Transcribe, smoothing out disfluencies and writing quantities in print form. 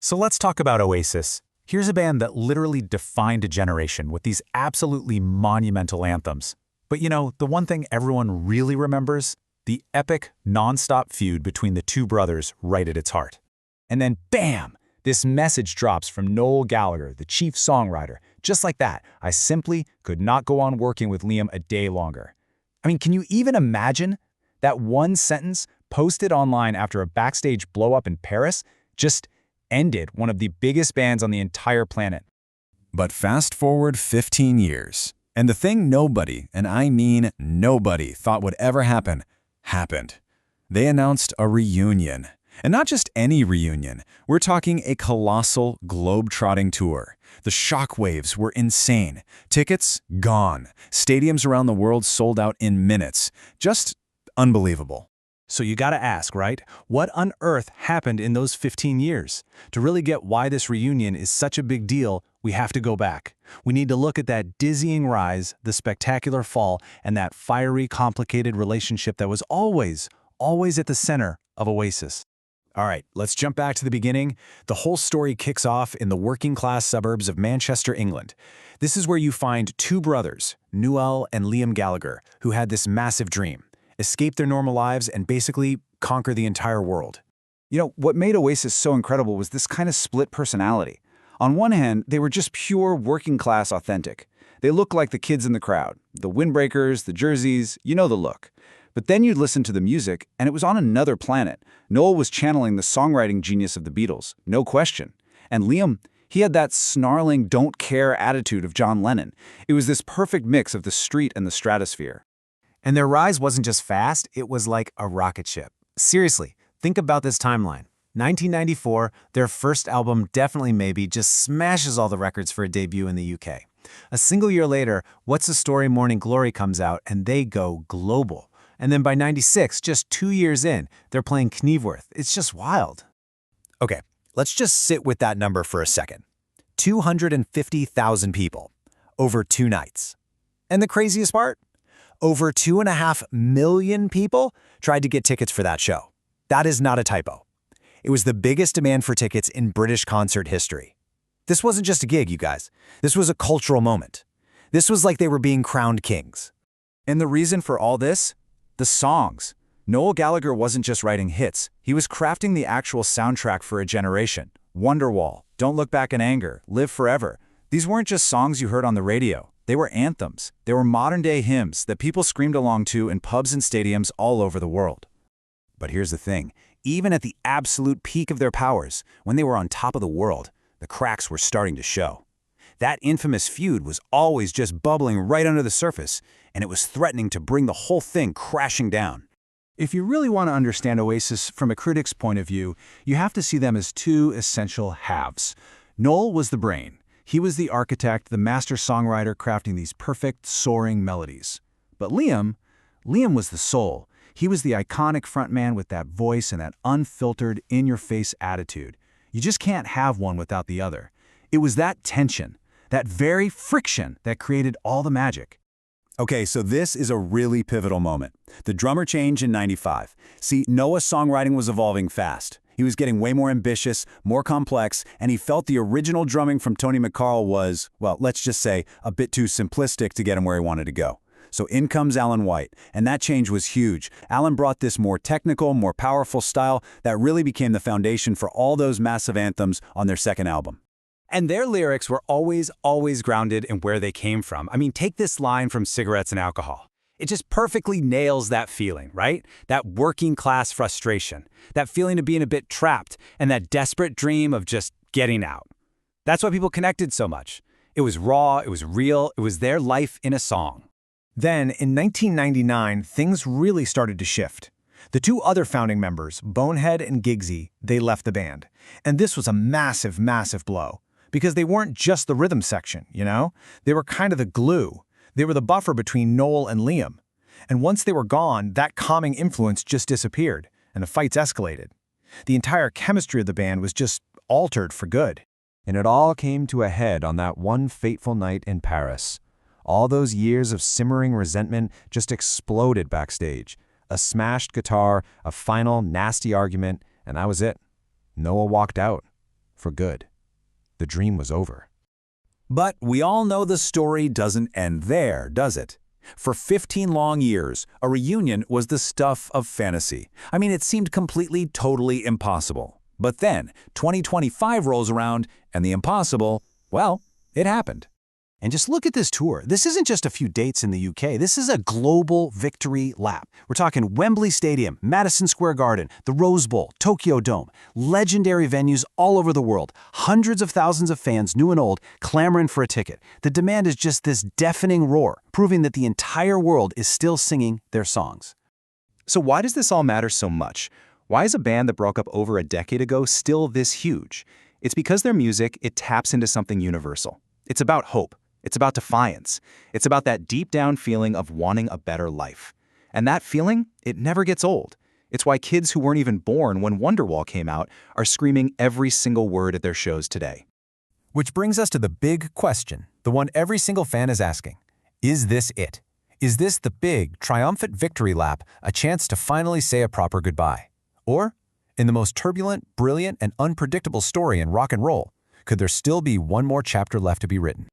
So let's talk about Oasis. Here's a band that literally defined a generation with these absolutely monumental anthems. But the one thing everyone really remembers? The epic, non-stop feud between the two brothers right at its heart. And then bam! This message drops from Noel Gallagher, the chief songwriter. Just like that, I simply could not go on working with Liam a day longer. I mean, can you even imagine? That one sentence, posted online after a backstage blow-up in Paris, just ended one of the biggest bands on the entire planet. But fast forward 15 years, and the thing nobody, and I mean nobody, thought would ever happen, happened. They announced a reunion. And not just any reunion. We're talking a colossal, globe-trotting tour. The shockwaves were insane. Tickets, gone. Stadiums around the world sold out in minutes. Just unbelievable. So you gotta ask, right? What on earth happened in those 15 years? To really get why this reunion is such a big deal, we have to go back. We need to look at that dizzying rise, the spectacular fall, and that fiery, complicated relationship that was always at the center of Oasis. All right, let's jump back to the beginning. The whole story kicks off in the working-class suburbs of Manchester, England. This is where you find two brothers, Noel and Liam Gallagher, who had this massive dream: escape their normal lives and basically conquer the entire world. What made Oasis so incredible was this kind of split personality. On one hand, they were just pure working-class authentic. They looked like the kids in the crowd, the windbreakers, the jerseys, the look. But then you'd listen to the music, and it was on another planet. Noel was channeling the songwriting genius of the Beatles, no question. And Liam, he had that snarling, don't-care attitude of John Lennon. It was this perfect mix of the street and the stratosphere. And their rise wasn't just fast, it was like a rocket ship. Seriously, think about this timeline. 1994, their first album, Definitely Maybe, just smashes all the records for a debut in the UK. A single year later, What's the Story? Morning Glory comes out, and they go global. And then by 96, just 2 years in, they're playing Knebworth. It's just wild. Okay, let's just sit with that number for a second. 250,000 people, over 2 nights. And the craziest part? Over 2.5 million people tried to get tickets for that show. That is not a typo. It was the biggest demand for tickets in British concert history. This wasn't just a gig, you guys. This was a cultural moment. This was like they were being crowned kings. And the reason for all this? The songs. Noel Gallagher wasn't just writing hits. He was crafting the actual soundtrack for a generation. Wonderwall, Don't Look Back in Anger, Live Forever. These weren't just songs you heard on the radio. They were anthems. They were modern-day hymns that people screamed along to in pubs and stadiums all over the world. But here's the thing. Even at the absolute peak of their powers, when they were on top of the world, the cracks were starting to show. That infamous feud was always just bubbling right under the surface, and it was threatening to bring the whole thing crashing down. If you really want to understand Oasis from a critic's point of view, you have to see them as two essential halves. Noel was the brain. He was the architect, the master songwriter crafting these perfect, soaring melodies. But Liam was the soul. He was the iconic frontman with that voice and that unfiltered, in-your-face attitude. You just can't have one without the other. It was that tension, that very friction that created all the magic. Okay, so this is a really pivotal moment. The drummer change in '95. See, Noah's songwriting was evolving fast. He was getting way more ambitious, more complex, and he felt the original drumming from Tony McCarl was, well, let's just say, a bit too simplistic to get him where he wanted to go. So in comes Alan White, and that change was huge. Alan brought this more technical, more powerful style that really became the foundation for all those massive anthems on their second album. And their lyrics were always grounded in where they came from. I mean, take this line from Cigarettes and Alcohol. It just perfectly nails that feeling, right? That working class frustration, that feeling of being a bit trapped, and that desperate dream of just getting out. That's why people connected so much. It was raw, it was real, it was their life in a song. Then, in 1999, things really started to shift. The two other founding members, Bonehead and Giggsy, they left the band. And this was a massive, massive blow. Because they weren't just the rhythm section, They were kind of the glue. They were the buffer between Noel and Liam. And once they were gone, that calming influence just disappeared, and the fights escalated. The entire chemistry of the band was just altered for good. And it all came to a head on that one fateful night in Paris. All those years of simmering resentment just exploded backstage. A smashed guitar, a final nasty argument, and that was it. Noah walked out. for good. The dream was over. But we all know the story doesn't end there, does it? For 15 long years, a reunion was the stuff of fantasy. I mean, it seemed completely, totally impossible. But then, 2025 rolls around, and the impossible, well, it happened. And just look at this tour. This isn't just a few dates in the UK. This is a global victory lap. We're talking Wembley Stadium, Madison Square Garden, the Rose Bowl, Tokyo Dome, legendary venues all over the world. Hundreds of thousands of fans, new and old, clamoring for a ticket. The demand is just this deafening roar, proving that the entire world is still singing their songs. So why does this all matter so much? Why is a band that broke up over a decade ago still this huge? It's because their music, it taps into something universal. It's about hope. It's about defiance. It's about that deep down feeling of wanting a better life. And that feeling, it never gets old. It's why kids who weren't even born when Wonderwall came out are screaming every single word at their shows today. Which brings us to the big question, the one every single fan is asking. Is this it? Is this the big, triumphant victory lap, a chance to finally say a proper goodbye? Or, in the most turbulent, brilliant, and unpredictable story in rock and roll, could there still be one more chapter left to be written?